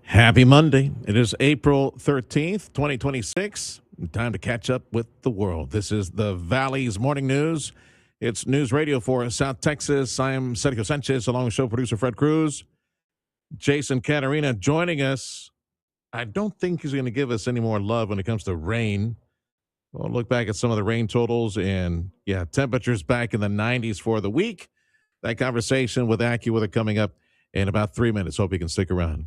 Happy Monday. It is April 13th, 2026. Time to catch up with the world. This is the Valley's Morning News. It's news radio for South Texas. I am Sergio Sanchez, along with show producer Fred Cruz. Jason Caterina joining us. I don't think he's going to give us any more love when it comes to rain. We'll look back at some of the rain totals, and temperatures back in the 90s for the week. That conversation with AccuWeather coming up in about 3 minutes. Hope you can stick around.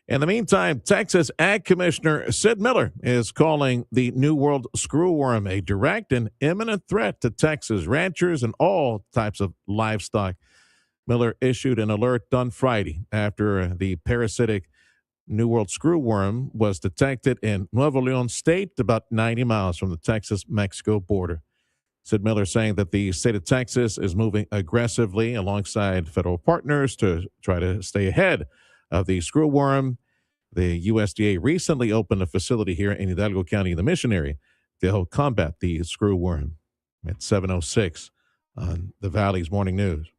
In the meantime, Texas Ag Commissioner Sid Miller is calling the New World screwworm a direct and imminent threat to Texas ranchers and all types of livestock. Miller issued an alert on Friday after the parasitic New World screwworm was detected in Nuevo Leon State, about 90 miles from the Texas-Mexico border. Sid Miller saying that the state of Texas is moving aggressively alongside federal partners to try to stay ahead of the screwworm. The USDA recently opened a facility here in Hidalgo County in the Mission area to help combat the screwworm. At 7:06 on the Valley's Morning News.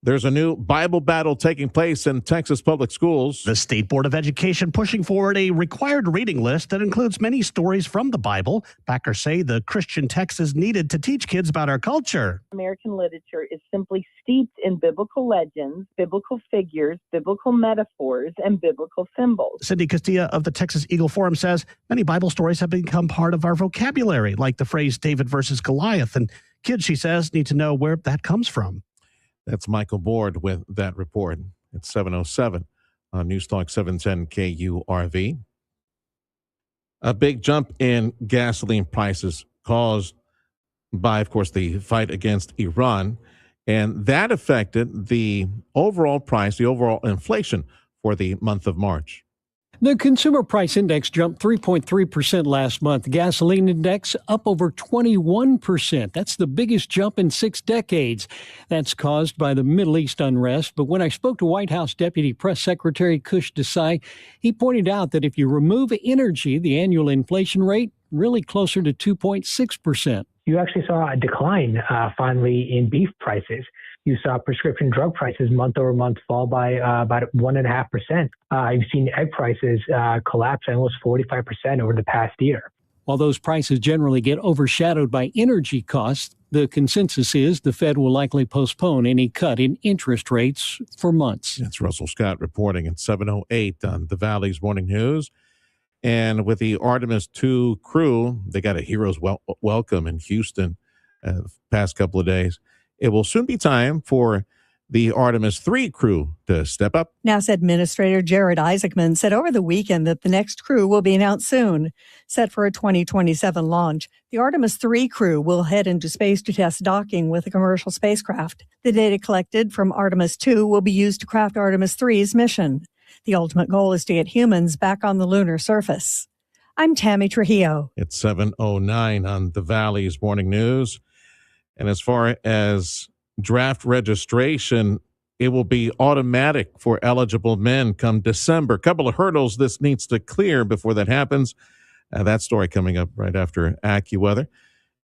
There's a new Bible battle taking place in Texas public schools. The State Board of Education pushing forward a required reading list that includes many stories from the Bible. Backers say the Christian text is needed to teach kids about our culture. American literature is simply steeped in biblical legends, biblical figures, biblical metaphors, and biblical symbols. Cindy Castilla of the Texas Eagle Forum says many Bible stories have become part of our vocabulary, like the phrase David versus Goliath. And kids, she says, need to know where that comes from. That's Michael Board with that report. It's 7:07 on News Talk 710 KURV. A big jump in gasoline prices caused by, of course, the fight against Iran. And that affected the overall price, the overall inflation for the month of March. The Consumer Price Index jumped 3.3% last month. Gasoline index up over 21%. That's the biggest jump in 6 decades. That's caused by the Middle East unrest. But when I spoke to White House Deputy Press Secretary Kush Desai, he pointed out that if you remove energy, the annual inflation rate really closer to 2.6%. You actually saw a decline finally in beef prices. You saw prescription drug prices month over month fall by about 1.5%. You've seen egg prices collapse almost 45% over the past year. While those prices generally get overshadowed by energy costs, the consensus is the Fed will likely postpone any cut in interest rates for months. That's Russell Scott reporting at 7:08 on the Valley's Morning News. And with the Artemis II crew, they got a hero's welcome in Houston the past couple of days. It will soon be time for the Artemis III crew to step up. NASA Administrator Jared Isaacman said over the weekend that the next crew will be announced soon, set for a 2027 launch. The Artemis III crew will head into space to test docking with a commercial spacecraft. The data collected from Artemis II will be used to craft Artemis III's mission. The ultimate goal is to get humans back on the lunar surface. I'm Tammy Trujillo. It's 7:09 on the Valley's Morning News. And as far as draft registration, it will be automatic for eligible men come December. A couple of hurdles this needs to clear before that happens. That story coming up right after AccuWeather.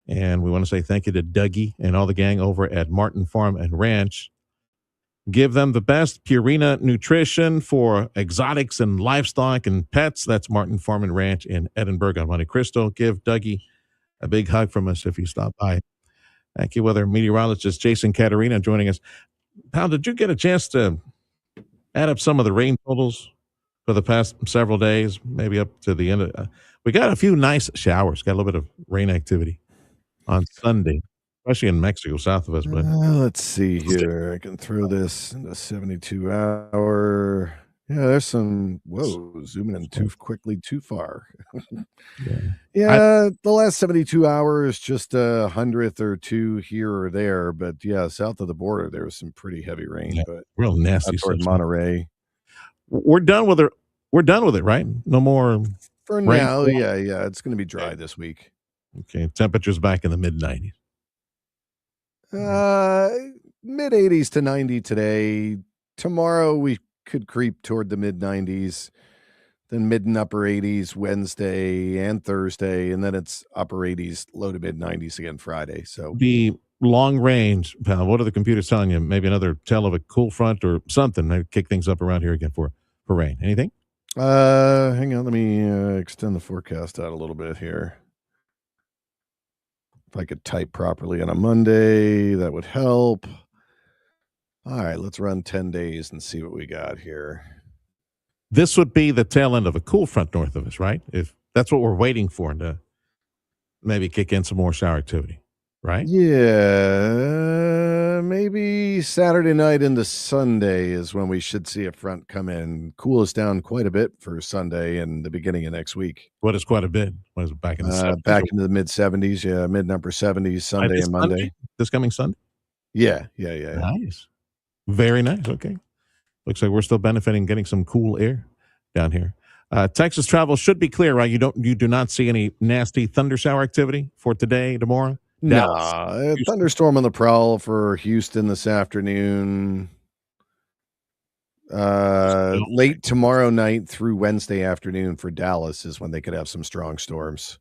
And we want to say thank you to Dougie and all the gang over at Martin Farm and Ranch. Give them the best Purina nutrition for exotics and livestock and pets. That's Martin Farm and Ranch in Edinburgh on Monte Cristo. Give Dougie a big hug from us if you stop by. AccuWeather meteorologist Jason Caterina joining us. Pal, did you get a chance to add up some of the rain totals for the past several days, maybe up to the end of we got a few nice showers, got a little bit of rain activity on Sunday, especially in Mexico, south of us. But let's see here. I can throw this in the 72-hour. Yeah, there's some, zooming in too quickly, too far. The last 72 hours, just a hundredth or two here or there. But yeah, south of the border, there was some pretty heavy rain. But real nasty toward Monterey. We're done with it. We're done with it, right? No more for rain. Now. Yeah. It's going to be dry this week. Okay, temperatures back in the mid-90s. Mid-80s to 90 today. Tomorrow we could creep toward the mid-90s, then mid and upper 80s Wednesday and Thursday, and then it's upper 80s, low to mid-90s again Friday. So be long range, pal, what are the computers telling you? Maybe another tale of a cool front or something. Maybe kick things up around here again for rain. Anything? Hang on. Let me extend the forecast out a little bit here. If I could type properly on a Monday, that would help. All right, let's run 10 days and see what we got here. This would be the tail end of a cool front north of us, right? If that's what we're waiting for to maybe kick in some more shower activity, right? Yeah, maybe Saturday night into Sunday is when we should see a front come in, cool us down quite a bit for Sunday and the beginning of next week. What is quite a bit? What is it, back in the 70s? Back into the mid 70s, yeah, mid and upper 70s, Sunday and Monday. Sunday? This coming Sunday? Yeah. Nice. Very nice. Okay. Looks like we're still benefiting, getting some cool air down here. Texas travel should be clear, right? You do not see any nasty thunder shower activity for today, tomorrow? No, thunderstorm on the prowl for Houston this afternoon. Late tomorrow night through Wednesday afternoon for Dallas is when they could have some strong storms.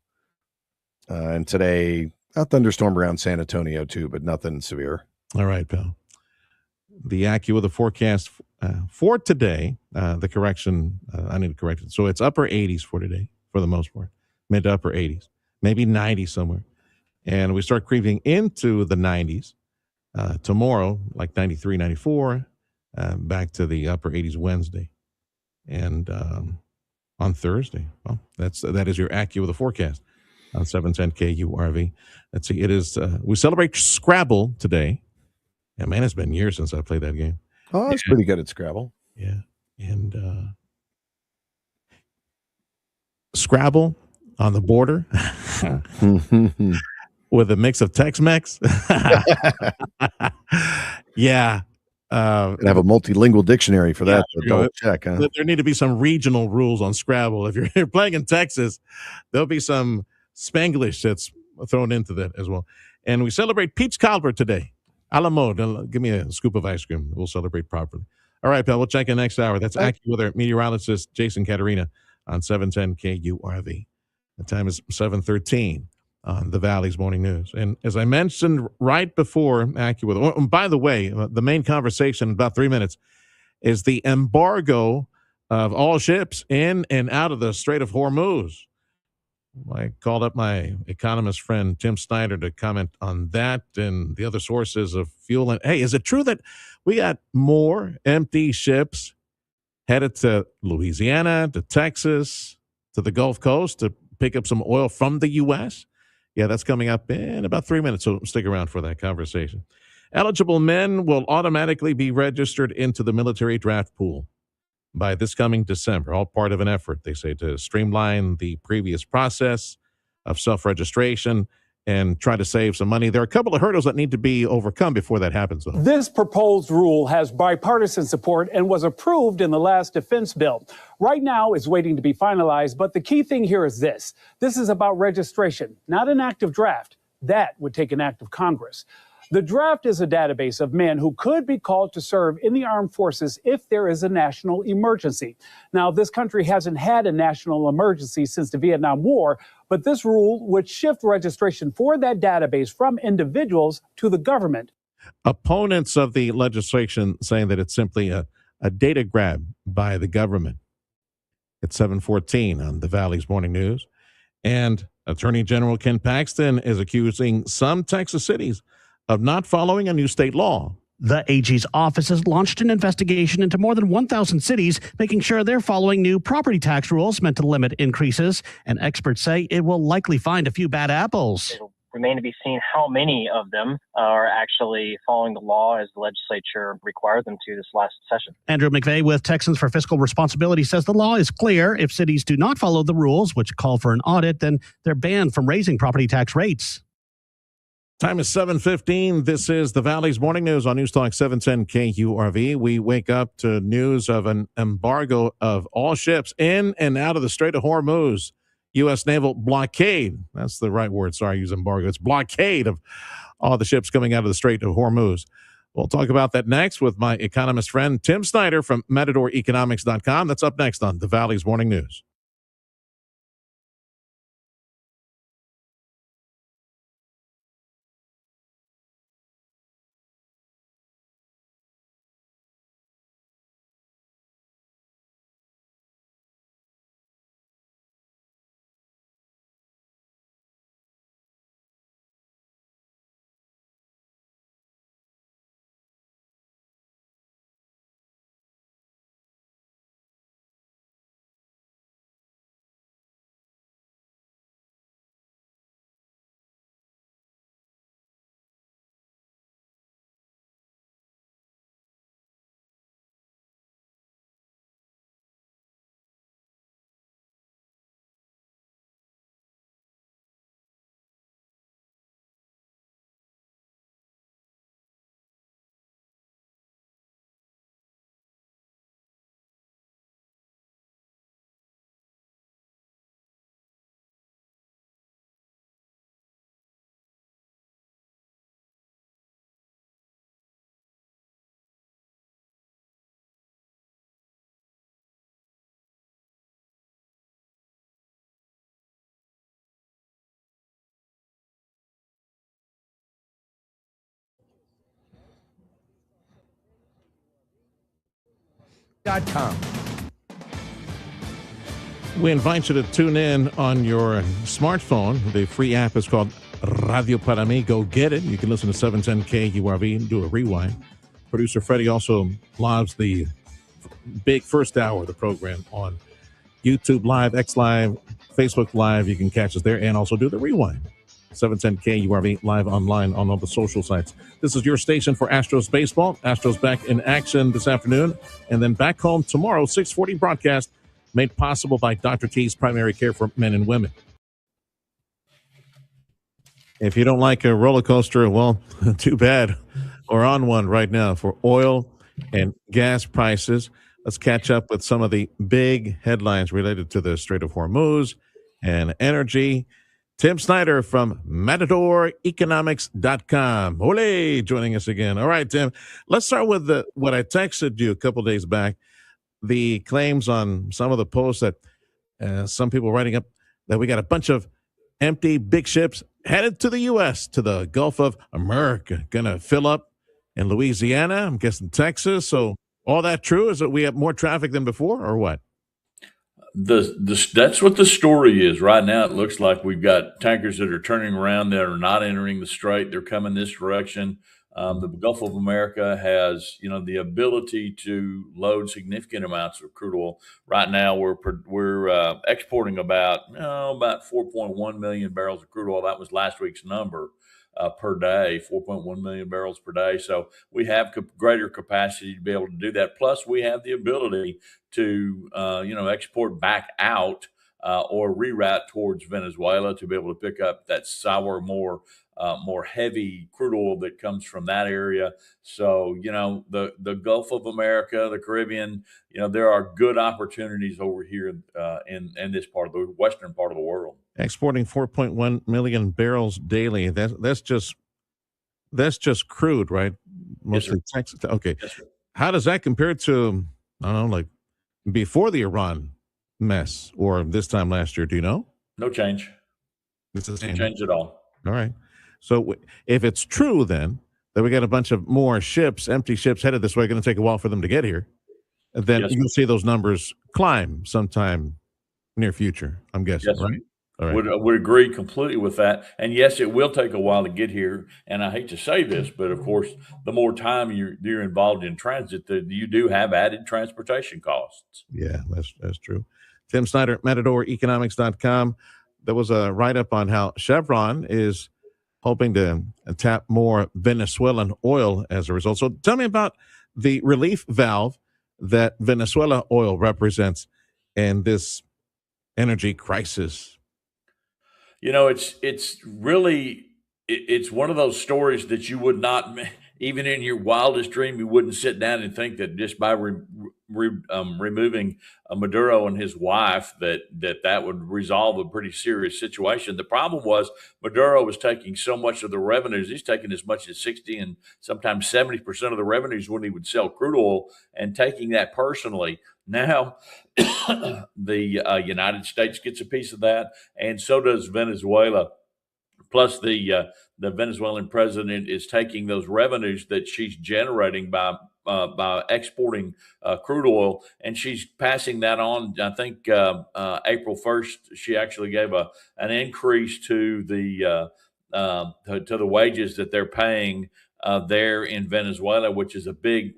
And today, a thunderstorm around San Antonio too, but nothing severe. All right, pal. The AccuWeather forecast for today, the correction, I need to correct it. So it's upper 80s for today, for the most part, mid to upper 80s, maybe 90 somewhere. And we start creeping into the 90s tomorrow, like 93, 94, back to the upper 80s Wednesday. And on Thursday, well, that is your AccuWeather forecast on 710 KURV. Let's see, it is, we celebrate Scrabble today. Yeah, man, it's been years since I played that game. Oh, it's pretty good at Scrabble. Yeah. And Scrabble on the border with a mix of Tex-Mex. Yeah. Have a multilingual dictionary for that to double check, huh? There need to be some regional rules on Scrabble. If you're playing in Texas, there'll be some Spanglish that's thrown into that as well. And we celebrate Peach Cobbler today. A la mode. Give me a scoop of ice cream. We'll celebrate properly. All right, pal. We'll check in next hour. That's AccuWeather meteorologist Jason Caterina on 710 KURV. The time is 7:13 on the Valley's Morning News. And as I mentioned right before AccuWeather, oh, by the way, the main conversation in about 3 minutes is the embargo of all ships in and out of the Strait of Hormuz. I called up my economist friend Tim Snyder to comment on that and the other sources of fuel. And hey, is it true that we got more empty ships headed to Louisiana, to Texas, to the Gulf Coast to pick up some oil from the U.S.? Yeah, that's coming up in about 3 minutes, so stick around for that conversation. Eligible men will automatically be registered into the military draft pool by this coming December, all part of an effort, they say, to streamline the previous process of self-registration and try to save some money. There are a couple of hurdles that need to be overcome before that happens, though. This proposed rule has bipartisan support and was approved in the last defense bill. Right now, it's waiting to be finalized, but the key thing here is this. This is about registration, not an active draft. That would take an act of Congress. The draft is a database of men who could be called to serve in the armed forces if there is a national emergency. Now, this country hasn't had a national emergency since the Vietnam War, but this rule would shift registration for that database from individuals to the government. Opponents of the legislation saying that it's simply a data grab by the government. It's 7:14 on the Valley's Morning News. And Attorney General Ken Paxton is accusing some Texas cities of not following a new state law. The AG's office has launched an investigation into more than 1,000 cities, making sure they're following new property tax rules meant to limit increases. And experts say it will likely find a few bad apples. It'll remain to be seen how many of them are actually following the law as the legislature required them to this last session. Andrew McVeigh with Texans for Fiscal Responsibility says the law is clear. If cities do not follow the rules, which call for an audit, then they're banned from raising property tax rates. Time is 7:15. This is the Valley's Morning News on News Talk 710 KURV. We wake up to news of an embargo of all ships in and out of the Strait of Hormuz. U.S. naval blockade. That's the right word. Sorry, I use embargo. It's blockade of all the ships coming out of the Strait of Hormuz. We'll talk about that next with my economist friend Tim Snyder from MatadorEconomics.com. That's up next on the Valley's Morning News. We invite you to tune in on your smartphone. The free app is called Radio Para Mi. Go get it. You can listen to 710 KURV and do a rewind. Producer Freddie also lives the big first hour of the program on YouTube Live, X Live, Facebook Live. You can catch us there and also do the rewind. 710 KURV live online on all the social sites. This is your station for Astros baseball. Astros back in action this afternoon and then back home tomorrow, 6:40 broadcast made possible by Dr. T's Primary Care for Men and Women. If you don't like a roller coaster, well, too bad. We're on one right now for oil and gas prices. Let's catch up with some of the big headlines related to the Strait of Hormuz and energy. Tim Snyder from MatadorEconomics.com. Ole, joining us again. All right, Tim, let's start with what I texted you a couple days back, the claims on some of the posts that some people writing up that we got a bunch of empty big ships headed to the U.S., to the Gulf of America, going to fill up in Louisiana, I'm guessing Texas. So all that true? Is that we have more traffic than before or what? That's what the story is right now. It looks like we've got tankers that are turning around that are not entering the strait. They're coming this direction. The Gulf of America has, the ability to load significant amounts of crude oil. Right now, we're exporting about 4.1 million barrels of crude oil. That was last week's number per day, 4.1 million barrels per day. So we have greater capacity to be able to do that. Plus, we have the ability to, export back out or reroute towards Venezuela to be able to pick up that sour, more heavy crude oil that comes from that area. So, the Gulf of America, the Caribbean, there are good opportunities over here in this part of the western part of the world. Exporting 4.1 million barrels daily. That's just crude, right? Mostly Yes, Texas. Okay. Yes, How does that compare to, I don't know, like before the Iran mess or this time last year? Do you know? No change. It's the same. No change at all. All right. So if it's true then that we got a bunch of more ships, empty ships headed this way, going to take a while for them to get here, then Yes, you'll see those numbers climb sometime near future, I'm guessing, Yes, right? All right. Would agree completely with that. And yes, it will take a while to get here. And I hate to say this, but of course, the more time you're involved in transit, you do have added transportation costs. Yeah, that's true. Tim Snyder, MatadorEconomics.com. There was a write-up on how Chevron is hoping to tap more Venezuelan oil as a result. So tell me about the relief valve that Venezuela oil represents in this energy crisis. It's really it's one of those stories that you would not, even in your wildest dream, you wouldn't sit down and think that just by removing Maduro and his wife that would resolve a pretty serious situation. The problem was Maduro was taking so much of the revenues. He's taking as much as 60 and sometimes 70% of the revenues when he would sell crude oil, and taking that personally. Now, the United States gets a piece of that, and so does Venezuela. Plus, the Venezuelan president is taking those revenues that she's generating by exporting crude oil, and she's passing that on. I think April 1st, she actually gave an increase to the wages that they're paying there in Venezuela, which is a big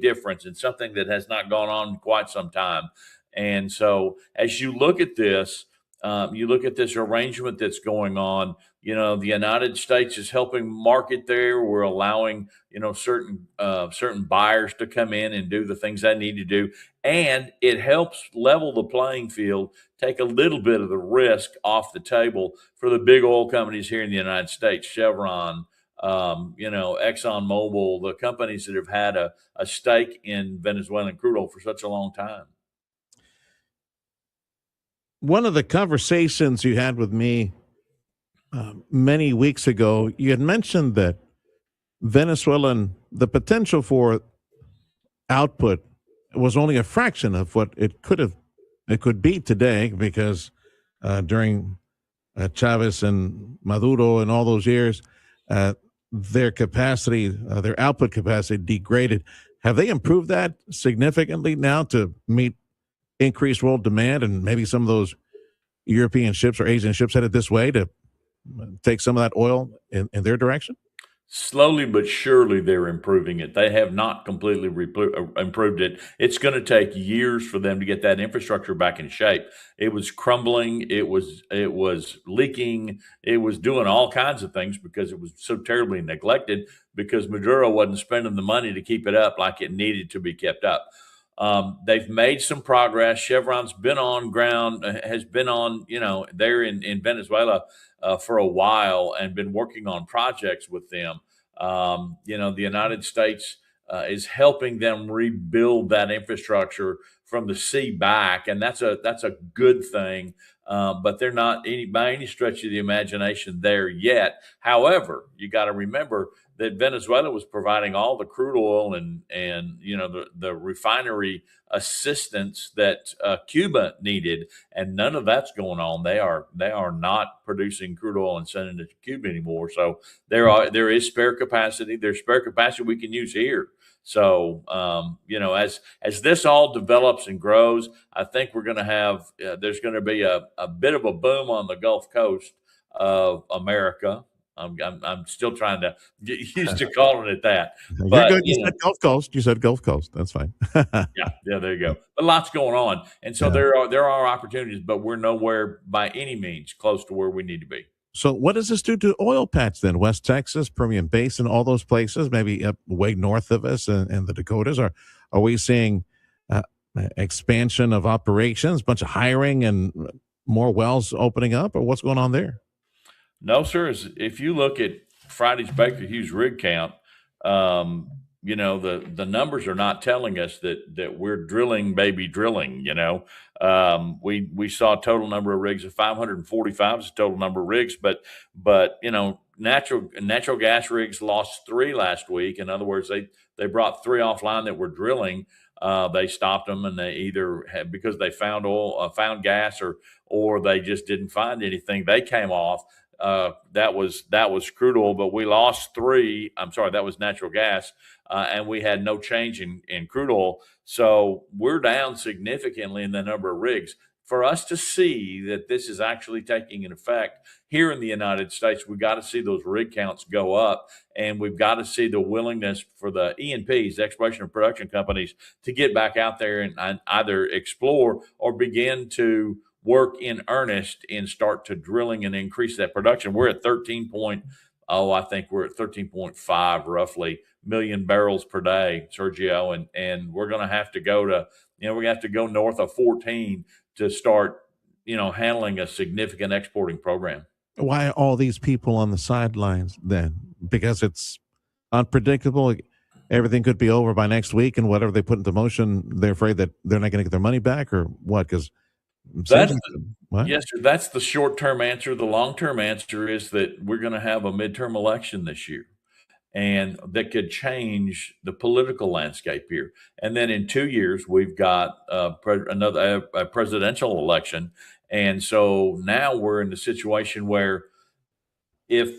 difference, and something that has not gone on in quite some time. And so, as you look at this arrangement that's going on. The United States is helping market there. We're allowing certain buyers to come in and do the things they need to do, and it helps level the playing field, take a little bit of the risk off the table for the big oil companies here in the United States, Chevron, ExxonMobil, the companies that have had a stake in Venezuelan crude oil for such a long time. One of the conversations you had with me many weeks ago, you had mentioned that the potential for output was only a fraction of what it could be today, because during Chavez and Maduro and all those years, their output capacity degraded. Have they improved that significantly now to meet increased world demand, and maybe some of those European ships or Asian ships headed this way to take some of that oil in their direction? Slowly but surely, they're improving it. They have not completely improved it. It's going to take years for them to get that infrastructure back in shape. It was crumbling. It was leaking. It was doing all kinds of things because it was so terribly neglected because Maduro wasn't spending the money to keep it up like it needed to be kept up. They've made some progress. Chevron's been on ground, has been on, there in Venezuela for a while and been working on projects with them. The United States is helping them rebuild that infrastructure from the sea back, and that's a good thing. But they're not by any stretch of the imagination there yet. However, you got to remember that Venezuela was providing all the crude oil and the refinery assistance that Cuba needed, and none of that's going on. They are not producing crude oil and sending it to Cuba anymore. So there is spare capacity. There's spare capacity we can use here. So as this all develops and grows, I think we're going to have there's going to be a bit of a boom on the Gulf Coast of America. I'm still trying to get used to calling it that. You're But good. You said Gulf Coast. You said Gulf Coast. That's fine. yeah, there you go. But lots going on, and so Yeah. there are opportunities, but we're nowhere by any means close to where we need to be. So what does this do to oil patch then? West Texas, Permian Basin, all those places, maybe up way north of us and the Dakotas. Are we seeing expansion of operations, bunch of hiring and more wells opening up, or what's going on there? No, sir. If you look at Friday's Baker Hughes rig count, the numbers are not telling us that we're drilling, baby, drilling. We saw a total number of rigs of 545 is the total number of rigs, but natural gas rigs lost 3 last week. In other words, they brought 3 offline that were drilling. They stopped them, and they either had, because they found oil, found gas, or they just didn't find anything. They came off. That was crude oil, but we lost 3. I'm sorry, that was natural gas, and we had no change in crude oil. So we're down significantly in the number of rigs. For us to see that this is actually taking an effect here in the United States, we've got to see those rig counts go up, and we've got to see the willingness for the E&Ps, exploration and production companies, to get back out there and either explore or begin to work in earnest and start to drilling and increase that production. We're at 13.5 roughly million barrels per day, Sergio, and we're going to have to go to, we're going to have to go north of 14 to start, handling a significant exporting program. Why all these people on the sidelines then? Because it's unpredictable. Everything could be over by next week, and whatever they put into motion, they're afraid that they're not going to get their money back, or what? Because yes, sir. That's the short-term answer. The long-term answer is that we're going to have a midterm election this year, and that could change the political landscape here. And then in 2 years, we've got another presidential election. And so now we're in the situation where if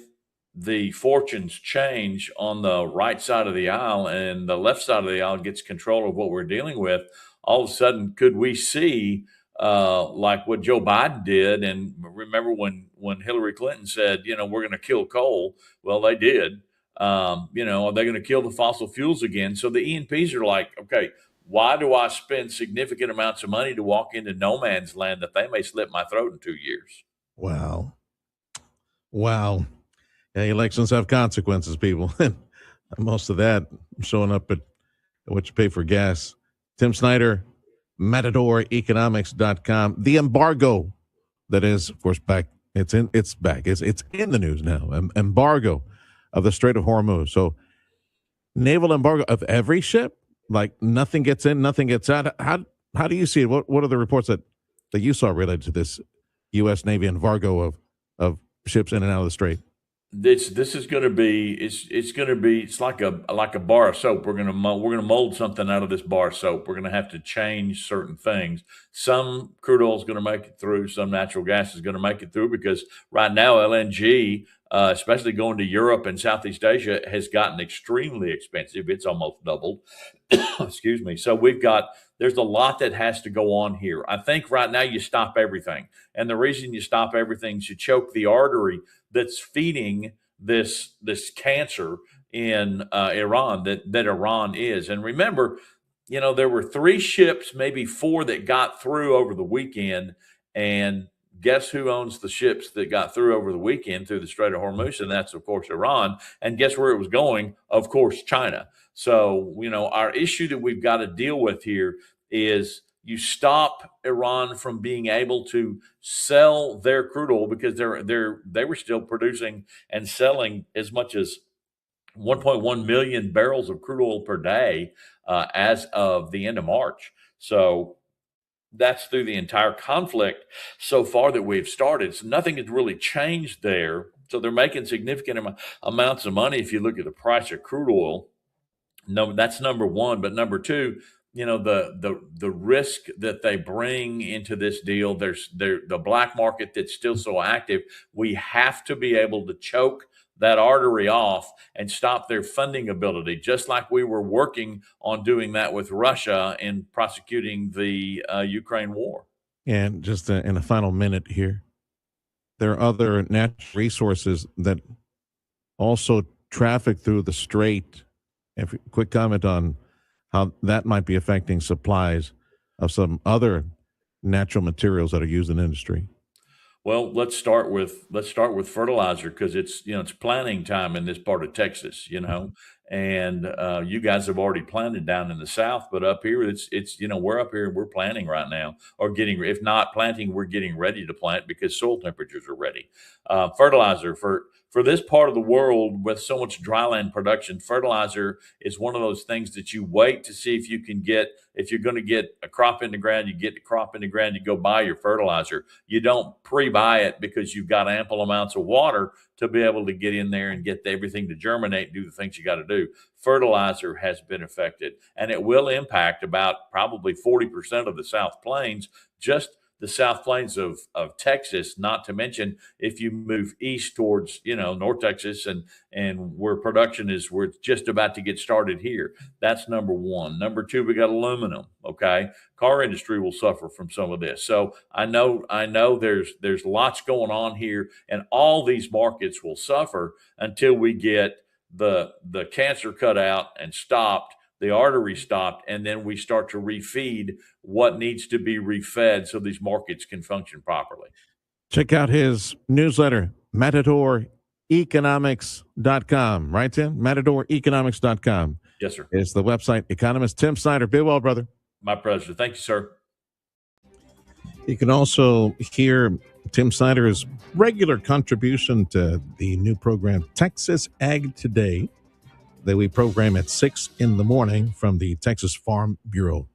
the fortunes change on the right side of the aisle and the left side of the aisle gets control of what we're dealing with, all of a sudden, could we see like what Joe Biden did? And remember when Hillary Clinton said, we're going to kill coal. Well, they did. Are they going to kill the fossil fuels again? So the E&Ps are like, okay, why do I spend significant amounts of money to walk into no man's land that they may slit my throat in 2 years? Wow. Yeah, elections have consequences, people. And most of that showing up at what you pay for gas. Tim Snyder, MatadorEconomics.com. The embargo that is, of course, back. It's back. It's in the news now. Embargo of the Strait of Hormuz. So naval embargo of every ship, like nothing gets in, nothing gets out. How do you see it? What are the reports that you saw related to this U.S. Navy embargo of ships in and out of the strait? This is going to be it's like a bar of soap. We're going to mold something out of this bar of soap. We're going to have to change certain things. Some crude oil is going to make it through. Some natural gas is going to make it through, because right now LNG especially going to Europe and Southeast Asia, has gotten extremely expensive. It's almost doubled. Excuse me. So there's a lot that has to go on here. I think right now you stop everything. And the reason you stop everything is you choke the artery that's feeding this cancer in Iran that Iran is. And remember, there were 3 ships, maybe 4, that got through over the weekend. And guess who owns the ships that got through over the weekend through the Strait of Hormuz? And that's, of course, Iran. And guess where it was going? Of course, China. So, our issue that we've got to deal with here is you stop Iran from being able to sell their crude oil, because they were still producing and selling as much as 1.1 million barrels of crude oil per day as of the end of March. So that's through the entire conflict so far that we've started. So nothing has really changed there. So they're making significant amounts of money if you look at the price of crude oil. No, that's number one. But number two, the risk that they bring into this deal, there's the black market that's still so active. We have to be able to choke that artery off and stop their funding ability, just like we were working on doing that with Russia in prosecuting the Ukraine war. And just in a final minute here, there are other natural resources that also traffic through the strait. And quick comment on how that might be affecting supplies of some other natural materials that are used in industry. Well, let's start with fertilizer, because it's planting time in this part of Texas, and you guys have already planted down in the south, but up here it's we're up here and we're planting right now, or if not planting, we're getting ready to plant because soil temperatures are ready. Fertilizer for this part of the world with so much dryland production, fertilizer is one of those things that you wait to see if you're going to get a crop in the ground, you get the crop in the ground, you go buy your fertilizer. You don't pre-buy it because you've got ample amounts of water to be able to get in there and get everything to germinate and do the things you got to do. Fertilizer has been affected, and it will impact about probably 40% of the South Plains, just the South Plains of Texas, not to mention if you move east towards, North Texas and where production is, we're just about to get started here. That's number one. Number two, we got aluminum. Okay. Car industry will suffer from some of this. So I know there's lots going on here, and all these markets will suffer until we get the cancer cut out and stopped, the artery stopped, and then we start to refeed what needs to be refed so these markets can function properly. Check out his newsletter, MatadorEconomics.com. Right, Tim? MatadorEconomics.com. Yes, sir. It's the website. Economist Tim Snyder. Be well, brother. My pleasure. Thank you, sir. You can also hear Tim Snyder's regular contribution to the new program, Texas Ag Today, that we program at 6 in the morning from the Texas Farm Bureau.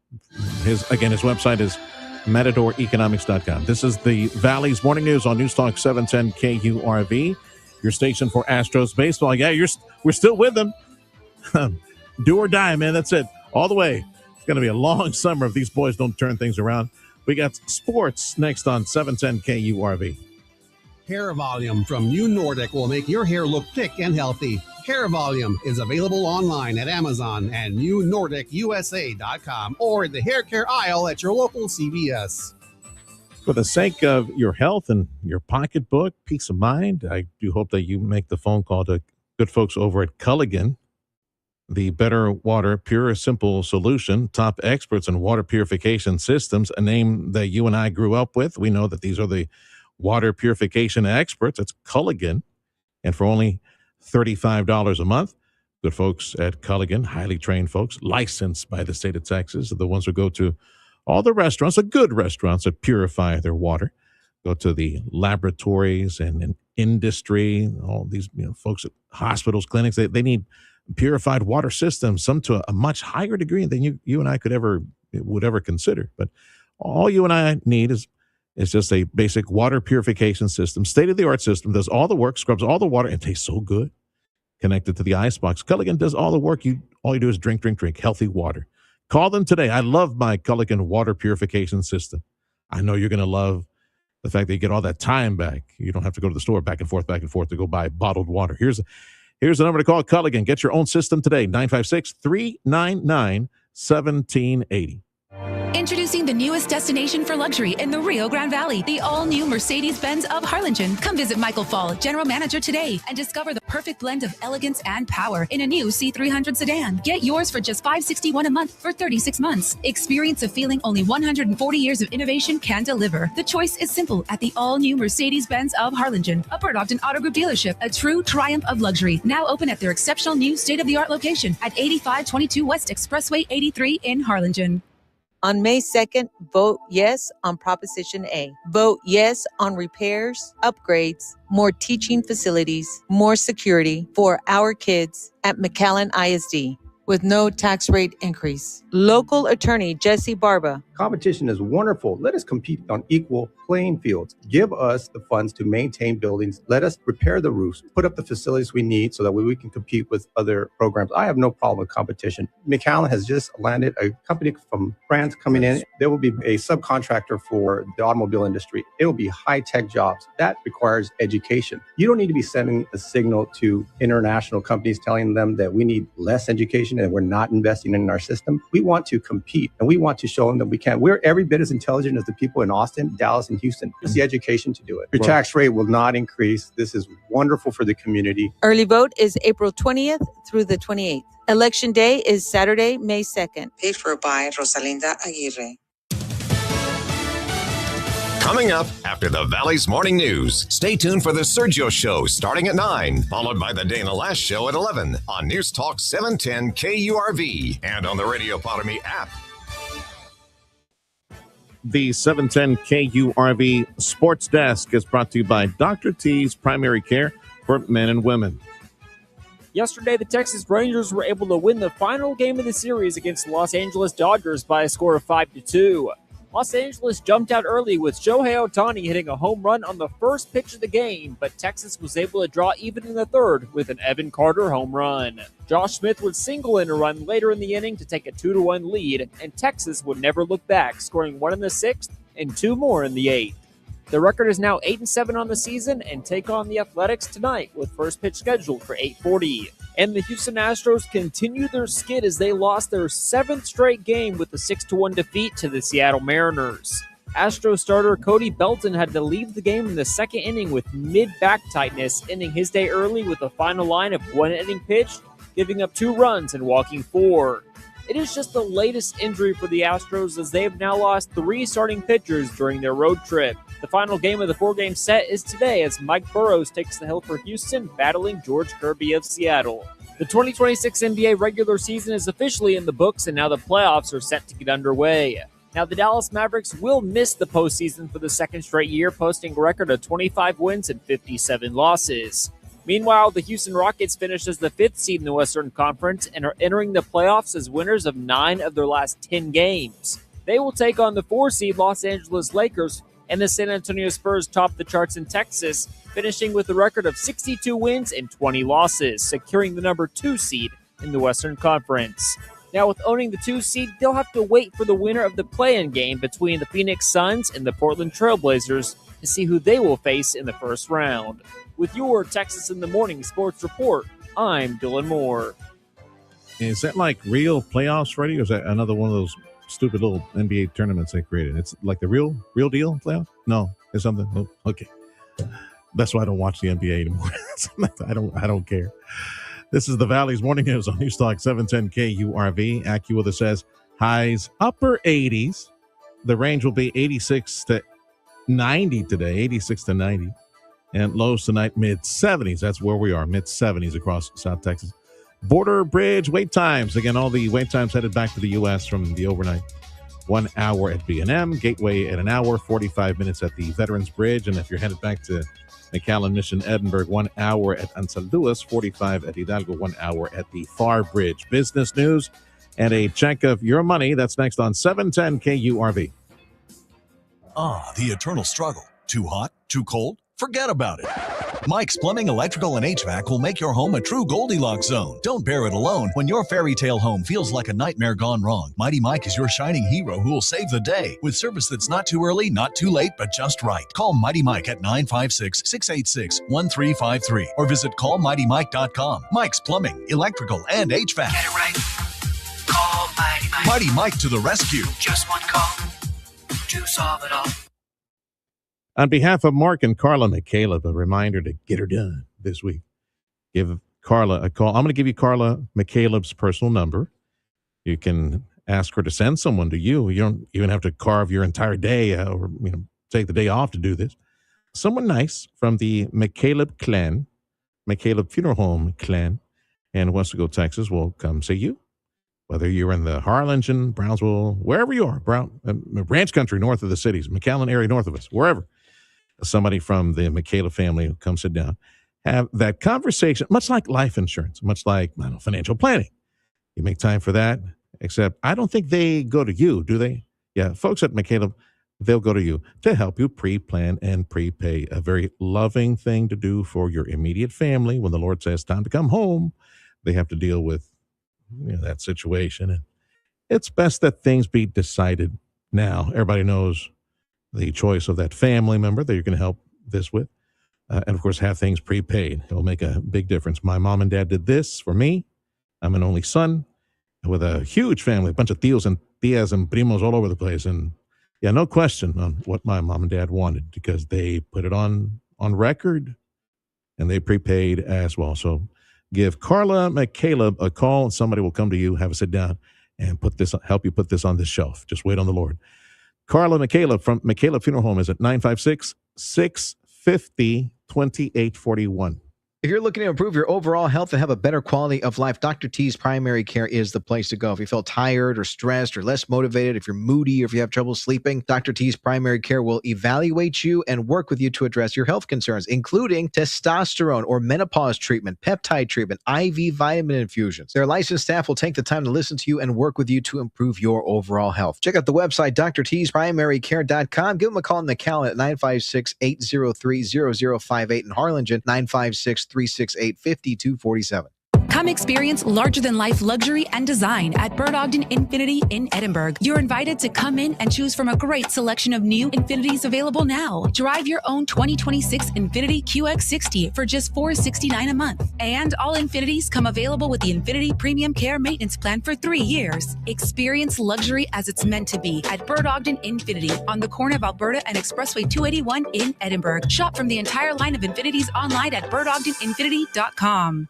His website is MatadorEconomics.com. This is the Valley's Morning News on News Talk 710 KURV, your station for Astros baseball. Yeah, we're still with them. Do or die, man. That's it. All the way. It's going to be a long summer if these boys don't turn things around. We got sports next on 710 KURV. Hair Volume from New Nordic will make your hair look thick and healthy. Hair Volume is available online at Amazon and NewNordicUSA.com or the hair care aisle at your local CVS. For the sake of your health and your pocketbook, peace of mind, I do hope that you make the phone call to good folks over at Culligan, the better water, pure, simple solution, top experts in water purification systems, a name that you and I grew up with. We know that these are the water purification experts. It's Culligan. And for only $35 a month, good folks at Culligan, highly trained folks, licensed by the state of Texas, are the ones who go to all the restaurants, the good restaurants that purify their water, go to the laboratories and in industry, all these folks at hospitals, clinics. They need purified water systems, some to a much higher degree than you and I would ever consider. But all you and I need is just a basic water purification system, state-of-the-art system, does all the work, scrubs all the water, and tastes so good. Connected to the icebox. Culligan does all the work. All you do is drink healthy water. Call them today. I love my Culligan water purification system. I know you're going to love the fact that you get all that time back. You don't have to go to the store back and forth to go buy bottled water. Here's the number to call. Culligan. Get your own system today. 956-399-1780. Introducing the newest destination for luxury in the Rio Grande Valley, the all-new Mercedes-Benz of Harlingen. Come visit Michael Fall, General Manager, today and discover the perfect blend of elegance and power in a new C300 sedan. Get yours for just $561 a month for 36 months. Experience a feeling only 140 years of innovation can deliver. The choice is simple at the all-new Mercedes-Benz of Harlingen, a Bert Ogden Auto Group dealership, a true triumph of luxury. Now open at their exceptional new state-of-the-art location at 8522 West Expressway 83 in Harlingen. On May 2nd, vote yes on Proposition A. Vote yes on repairs, upgrades, more teaching facilities, more security for our kids at McAllen ISD with no tax rate increase. Local Attorney Jesse Barba. Competition is wonderful. Let us compete on equal playing fields. Give us the funds to maintain buildings. Let us repair the roofs, put up the facilities we need so that we can compete with other programs. I have no problem with competition. McAllen has just landed a company from France coming in. There will be a subcontractor for the automobile industry. It will be high-tech jobs. That requires education. You don't need to be sending a signal to international companies telling them that we need less education and we're not investing in our system. We want to compete and we want to show them that we can. We're every bit as intelligent as the people in Austin, Dallas, and Houston. It's the education to do it. Your tax rate will not increase. This is wonderful for the community. Early vote is April 20th through the 28th. Election day is Saturday, May 2nd. Paid for by Rosalinda Aguirre. Coming up after the Valley's Morning News, stay tuned for the Sergio Show starting at 9, followed by the Dana Lash Show at 11 on News Talk 710 KURV and on the Radio Potomac app. The 710 KURV Sports Desk is brought to you by Dr. T's Primary Care for Men and Women. Yesterday, the Texas Rangers were able to win the final game of the series against the Los Angeles Dodgers by a score of 5-2. Los Angeles jumped out early with Shohei Ohtani hitting a home run on the first pitch of the game, but Texas was able to draw even in the third with an Evan Carter home run. Josh Smith would single in a run later in the inning to take a 2-1 lead, and Texas would never look back, scoring 1 in the 6th and 2 more in the 8th. The record is now 8-7 on the season and take on the Athletics tonight with first pitch scheduled for 8:40. And the Houston Astros continue their skid as they lost their 7th straight game with a 6-1 defeat to the Seattle Mariners. Astros starter Cody Belton had to leave the game in the second inning with mid-back tightness, ending his day early with a final line of 1 inning pitched, giving up 2 runs and walking 4. It is just the latest injury for the Astros as they have now lost 3 starting pitchers during their road trip. The final game of the 4-game set is today as Mike Burrows takes the hill for Houston, battling George Kirby of Seattle. The 2026 NBA regular season is officially in the books, and now the playoffs are set to get underway. Now, the Dallas Mavericks will miss the postseason for the second straight year, posting a record of 25 wins and 57 losses. Meanwhile, the Houston Rockets finished as the 5th seed in the Western Conference and are entering the playoffs as winners of 9 of their last 10 games. They will take on the 4 seed Los Angeles Lakers, and the San Antonio Spurs top the charts in Texas, finishing with a record of 62 wins and 20 losses, securing the number 2 seed in the Western Conference. Now, with owning the 2 seed, they'll have to wait for the winner of the play-in game between the Phoenix Suns and the Portland Trailblazers to see who they will face in the first round. With your Texas in the Morning Sports Report, I'm Dylan Moore. Is that like real playoffs ready, or is that another one of those stupid little NBA tournaments they created? It's like the real deal playoffs? No, it's something. Oh, okay. That's why I don't watch the NBA anymore. I don't care. This is the Valley's Morning News on News Talk 710 KURV. AccuWeather says highs upper 80s. The range will be 86 to 90 today, 86 to 90. And lows tonight, mid-70s. That's where we are, mid-70s across South Texas. Border Bridge wait times. Again, all the wait times headed back to the U.S. from the overnight. 1 hour at B&M, Gateway at an hour, 45 minutes at the Veterans Bridge. And if you're headed back to McAllen, Mission, Edinburgh, 1 hour at Ansalduas, 45 at Hidalgo, 1 hour at the Far Bridge. Business news and a check of your money. That's next on 710 KURV. The eternal struggle. Too hot? Too cold? Forget about it. Mike's Plumbing, Electrical, and HVAC will make your home a true Goldilocks zone. Don't bear it alone when your fairy tale home feels like a nightmare gone wrong. Mighty Mike is your shining hero who will save the day with service that's not too early, not too late, but just right. Call Mighty Mike at 956-686-1353 or visit callmightymike.com. Mike's Plumbing, Electrical, and HVAC. Get it right. Call Mighty Mike. Mighty Mike to the rescue. Just one call to solve it all. On behalf of Mark and Carla McCaleb, a reminder to get her done this week. Give Carla a call. I'm going to give you Carla McCaleb's personal number. You can ask her to send someone to you. You don't even have to carve your entire day or take the day off to do this. Someone nice from the McCaleb clan, McCaleb Funeral Home clan in Westaco, Texas will come see you. Whether you're in the Harlingen, Brownsville, wherever you are, Ranch Country north of the cities, McAllen area north of us, wherever. Somebody from the McCaleb family will come sit down, have that conversation, much like life insurance, much like financial planning. You make time for that, except I don't think they go to you, do they? Yeah, folks at McCaleb, they'll go to you to help you pre-plan and prepay, a very loving thing to do for your immediate family. When the Lord says time to come home, they have to deal with that situation. And it's best that things be decided now. Everybody knows the choice of that family member that you're going to help this with. And of course, have things prepaid. It will make a big difference. My mom and dad did this for me. I'm an only son with a huge family, a bunch of tias and primos all over the place. And yeah, no question on what my mom and dad wanted, because they put it on record and they prepaid as well. So give Carla McCaleb a call and somebody will come to you, have a sit down and help you put this on the shelf. Just wait on the Lord. Carla McCaleb from McCaleb Funeral Home is at 956-650-2841. If you're looking to improve your overall health and have a better quality of life, Dr. T's Primary Care is the place to go. If you feel tired or stressed or less motivated, if you're moody or if you have trouble sleeping, Dr. T's Primary Care will evaluate you and work with you to address your health concerns, including testosterone or menopause treatment, peptide treatment, IV vitamin infusions. Their licensed staff will take the time to listen to you and work with you to improve your overall health. Check out the website, drtsprimarycare.com. Give them a call in McAllen at 956-803-0058 in Harlingen, 956-368-5247. Come experience larger-than-life luxury and design at Bird Ogden Infinity in Edinburgh. You're invited to come in and choose from a great selection of new Infinities available now. Drive your own 2026 Infinity QX60 for just $469 a month. And all Infinities come available with the Infinity Premium Care Maintenance Plan for 3 years. Experience luxury as it's meant to be at Bird Ogden Infinity on the corner of Alberta and Expressway 281 in Edinburgh. Shop from the entire line of Infinities online at birdogdeninfinity.com.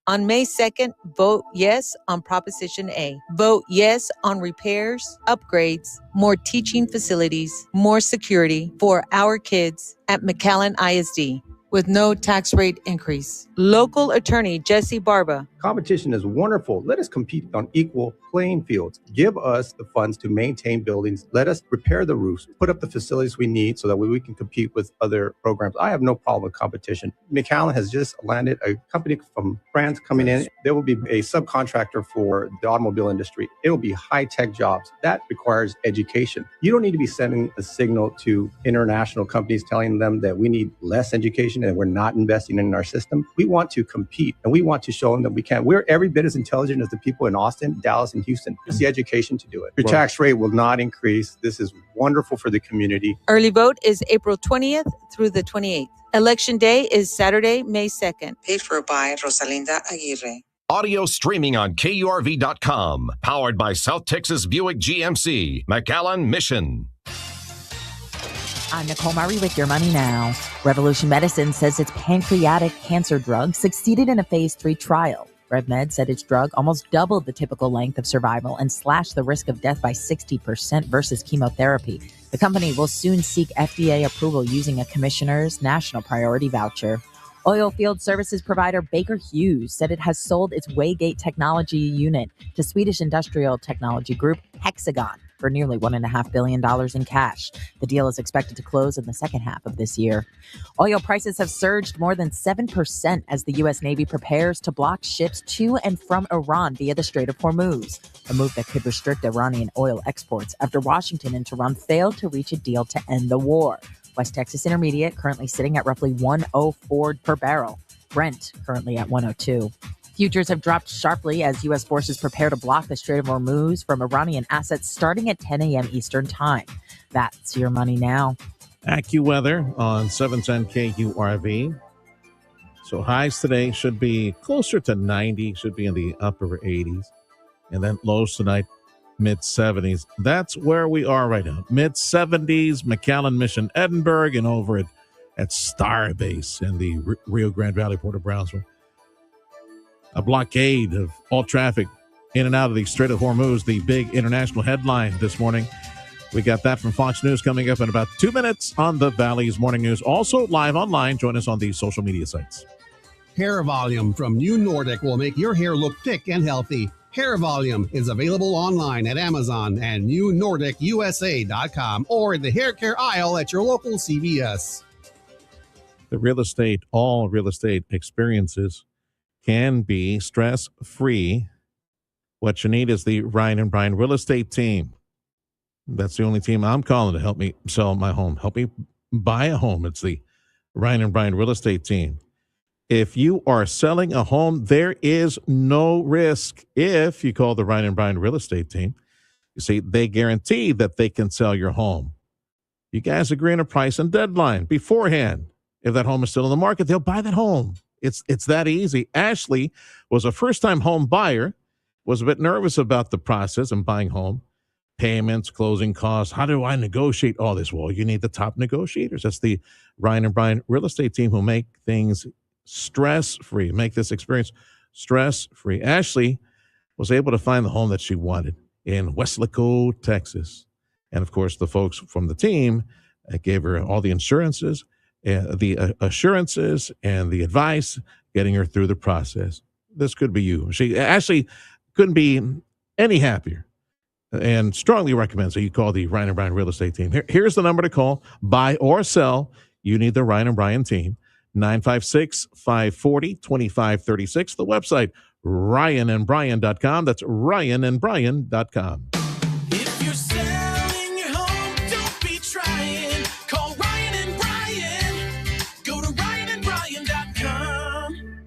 On May 2nd, vote yes on Proposition A. Vote yes on repairs, upgrades, more teaching facilities, more security for our kids at McAllen ISD with no tax rate increase. Local attorney Jesse Barba. Competition is wonderful. Let us compete on equal playing fields. Give us the funds to maintain buildings. Let us repair the roofs, put up the facilities we need so that we can compete with other programs. I have no problem with competition. McAllen has just landed a company from France coming in. There will be a subcontractor for the automobile industry. It will be high-tech jobs. That requires education. You don't need to be sending a signal to international companies telling them that we need less education and we're not investing in our system. We want to compete and we want to show them that we can. We're every bit as intelligent as the people in Austin, Dallas, and Houston. It's the education to do it. Your tax rate will not increase. This is wonderful for the community. Early vote is April 20th through the 28th. Election day is Saturday, May 2nd. Paid for by Rosalinda Aguirre. Audio streaming on KURV.com. Powered by South Texas Buick GMC. McAllen Mission. I'm Nicole Murray with Your Money Now. Revolution Medicine says its pancreatic cancer drug succeeded in a phase 3 trial. RevMed said its drug almost doubled the typical length of survival and slashed the risk of death by 60% versus chemotherapy. The company will soon seek FDA approval using a commissioner's national priority voucher. Oilfield services provider Baker Hughes said it has sold its Waygate technology unit to Swedish industrial technology group Hexagon for nearly $1.5 billion in cash. The deal is expected to close in the second half of this year. Oil prices have surged more than 7% as the U.S. Navy prepares to block ships to and from Iran via the Strait of Hormuz, a move that could restrict Iranian oil exports after Washington and Tehran failed to reach a deal to end the war. West Texas Intermediate currently sitting at roughly 104 per barrel. Brent currently at 102. Futures have dropped sharply as U.S. forces prepare to block the Strait of Hormuz from Iranian assets starting at 10 a.m. Eastern Time. That's your money now. AccuWeather on 710 KURV. So highs today should be closer to 90, should be in the upper 80s. And then lows tonight, mid-70s. That's where we are right now. Mid-70s, McAllen Mission, Edinburgh, and over at Starbase in the Rio Grande Valley, Port of Brownsville. A blockade of all traffic in and out of the Strait of Hormuz, the big international headline this morning. We got that from Fox News coming up in about 2 minutes on the Valley's Morning News. Also live online. Join us on the social media sites. Hair Volume from New Nordic will make your hair look thick and healthy. Hair Volume is available online at Amazon and newnordicusa.com or in the hair care aisle at your local CVS. All real estate experiences can be stress-free. What you need is the Ryan and Brian real estate team. That's the only team I'm calling to help me sell my home, help me buy a home. It's the Ryan and Brian real estate team. If you are selling a home, there is no risk if you call the Ryan and Brian real estate team. You see, they guarantee that they can sell your home. You guys agree on a price and deadline beforehand. If that home is still in the market, they'll buy that home. It's that easy. Ashley was a first-time home buyer, was a bit nervous about the process and buying home. Payments, closing costs. How do I negotiate all this? Well, you need the top negotiators. That's the Ryan and Brian real estate team who make things stress-free, make this experience stress-free. Ashley was able to find the home that she wanted in Weslaco, Texas. And, of course, the folks from the team gave her all the assurances and the advice, getting her through the process. This could be you. Ashley couldn't be any happier and strongly recommends that you call the Ryan and Brian real estate team. Here's the number to call. Buy or sell. You need the Ryan and Brian team. 956-540-2536. The website, ryanandbrian.com. That's ryanandbrian.com. If you're selling your home, don't be trying. Call Ryan and Brian. Go to ryanandbrian.com.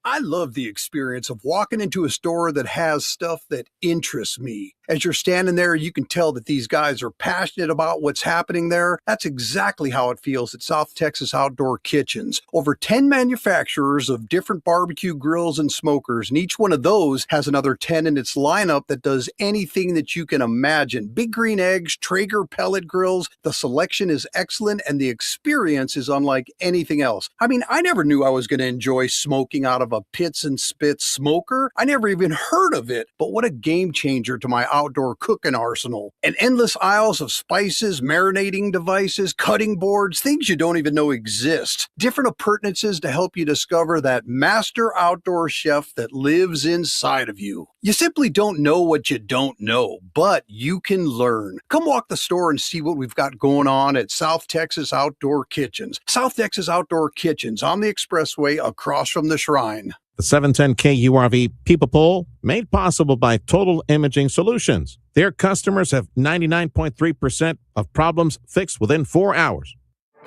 I love the experience of walking into a store that has stuff that interests me. As you're standing there, you can tell that these guys are passionate about what's happening there. That's exactly how it feels at South Texas Outdoor Kitchens. Over 10 manufacturers of different barbecue grills and smokers, and each one of those has another 10 in its lineup that does anything that you can imagine. Big Green Eggs, Traeger pellet grills, the selection is excellent and the experience is unlike anything else. I mean, I never knew I was going to enjoy smoking out of a Pits and Spits smoker. I never even heard of it, but what a game changer to my outdoor cooking arsenal. And endless aisles of spices, marinating devices, cutting boards, things you don't even know exist. Different appurtenances to help you discover that master outdoor chef that lives inside of you. You simply don't know what you don't know, but you can learn. Come walk the store and see what we've got going on at South Texas Outdoor Kitchens. South Texas Outdoor Kitchens on the expressway across from the Shrine. The 710 KURV People Poll, made possible by Total Imaging Solutions. Their customers have 99.3% of problems fixed within 4 hours.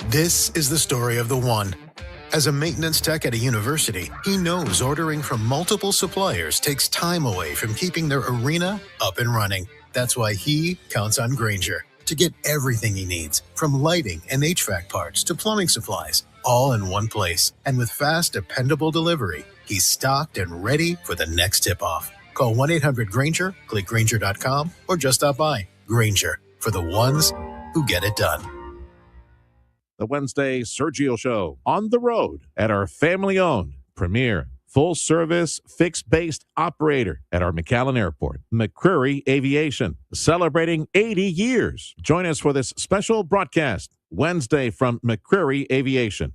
This is the story of the one. As a maintenance tech at a university, he knows ordering from multiple suppliers takes time away from keeping their arena up and running. That's why he counts on Grainger to get everything he needs, from lighting and HVAC parts to plumbing supplies, all in one place. And with fast, dependable delivery, he's stocked and ready for the next tip-off. Call 1-800-GRAINGER, click Grainger.com, or just stop by. Grainger, for the ones who get it done. The Wednesday Sergio Show on the road at our family-owned premier full-service fixed-based operator at our McAllen Airport, McCreary Aviation, celebrating 80 years. Join us for this special broadcast Wednesday from McCreary Aviation.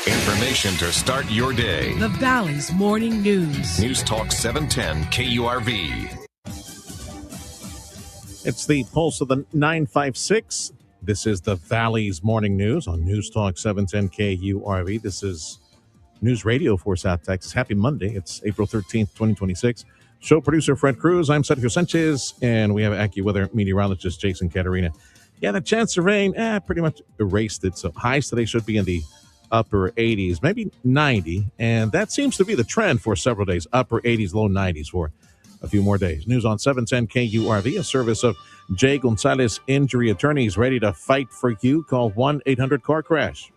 Information to start your day. The Valley's Morning News. News Talk 710 KURV. It's the pulse of the 956. This is the Valley's Morning News on News Talk 710 KURV. This is News Radio for South Texas. Happy Monday. It's April 13th, 2026. Show producer Fred Cruz. I'm Sergio Sanchez, and we have AccuWeather meteorologist Jason Caterina Yeah, the chance of rain, pretty much erased it. So highs today should be in the upper 80s, maybe 90. And that seems to be the trend for several days, upper 80s, low 90s for a few more days. News on 710 KURV, a service of Jay Gonzalez Injury Attorneys, ready to fight for you. Call 1-800-CAR-CRASH.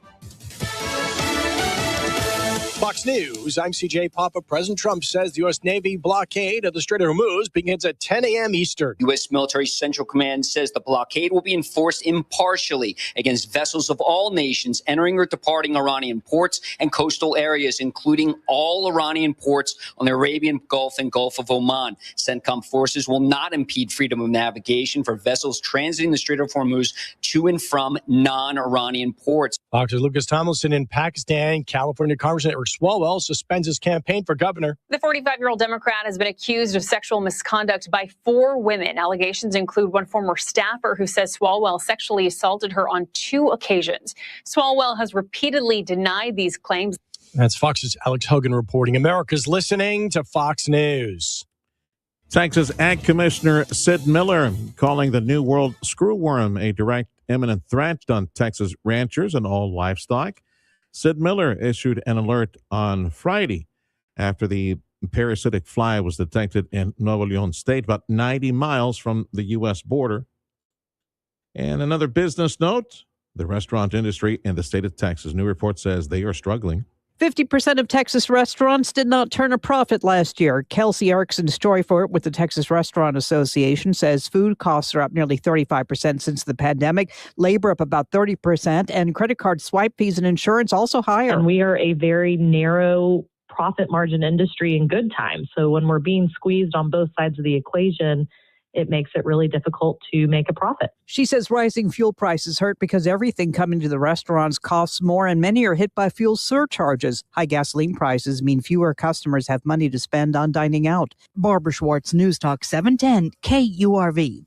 Fox News, I'm CJ Papa. President Trump says the U.S. Navy blockade of the Strait of Hormuz begins at 10 a.m. Eastern. U.S. Military Central Command says the blockade will be enforced impartially against vessels of all nations entering or departing Iranian ports and coastal areas, including all Iranian ports on the Arabian Gulf and Gulf of Oman. CENTCOM forces will not impede freedom of navigation for vessels transiting the Strait of Hormuz to and from non-Iranian ports. Fox's Lucas Tomlinson in Pakistan. California Congressman Eric Swalwell suspends his campaign for governor. The 45-year-old Democrat has been accused of sexual misconduct by 4 women. Allegations include one former staffer who says Swalwell sexually assaulted her on 2 occasions. Swalwell has repeatedly denied these claims. That's Fox's Alex Hogan reporting. America's listening to Fox News. Texas Ag Commissioner Sid Miller calling the New World screwworm a direct imminent threat on Texas ranchers and all livestock. Sid Miller issued an alert on Friday after the parasitic fly was detected in Nuevo Leon State, about 90 miles from the U.S. border. And another business note, the restaurant industry in the state of Texas. New report says they are struggling. 50% of Texas restaurants did not turn a profit last year. Kelsey Erickson Storyford with the Texas Restaurant Association says food costs are up nearly 35% since the pandemic, labor up about 30%, and credit card swipe fees and insurance also higher. And we are a very narrow profit margin industry in good times. So when we're being squeezed on both sides of the equation, it makes it really difficult to make a profit. She says rising fuel prices hurt because everything coming to the restaurants costs more and many are hit by fuel surcharges. High gasoline prices mean fewer customers have money to spend on dining out. Barbara Schwartz, News Talk 710 KURV.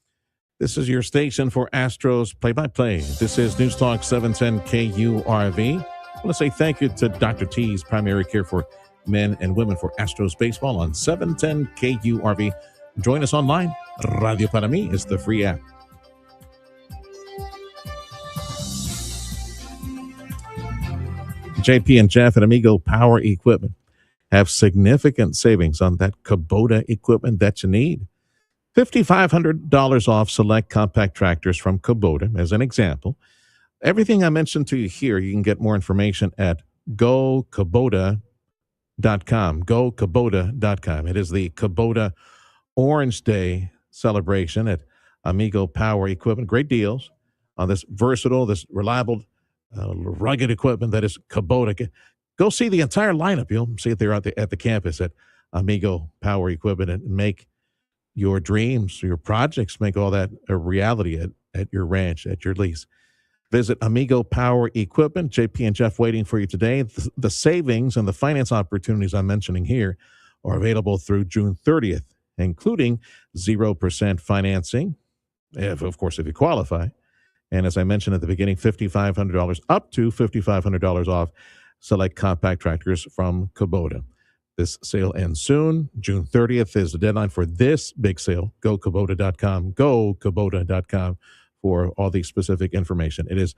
This is your station for Astros play-by-play. This is News Talk 710 KURV. I want to say thank you to Dr. T's Primary Care for Men and Women for Astros Baseball on 710 KURV. Join us online. Radio Para Mi is the free app. JP and Jeff at Amigo Power Equipment have significant savings on that Kubota equipment that you need. $5,500 off select compact tractors from Kubota, as an example. Everything I mentioned to you here, you can get more information at gokubota.com. Gokubota.com. It is the Kubota Orange Day celebration at Amigo Power Equipment. Great deals on this versatile, this reliable, rugged equipment that is Kubota. Go see the entire lineup. You'll see it there at the campus at Amigo Power Equipment and make your dreams, your projects, make all that a reality at your ranch, at your lease. Visit Amigo Power Equipment. JP and Jeff waiting for you today. The savings and the finance opportunities I'm mentioning here are available through June 30th. Including 0% financing, if you qualify. And as I mentioned at the beginning, $5,500, up to $5,500 off select compact tractors from Kubota. This sale ends soon. June 30th is the deadline for this big sale. GoKubota.com. GoKubota.com for all the specific information. It is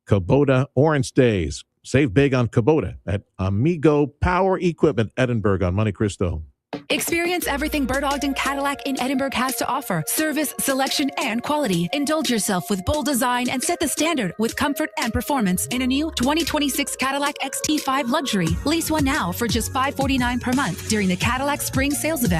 Kubota Orange Days. Save big on Kubota at Amigo Power Equipment, Edinburgh on Monte Cristo. Experience everything Bert Ogden Cadillac in Edinburgh has to offer. Service, selection, and quality. Indulge yourself with bold design and set the standard with comfort and performance in a new 2026 Cadillac XT5 Luxury. Lease one now for just $549 per month during the Cadillac Spring Sales Event.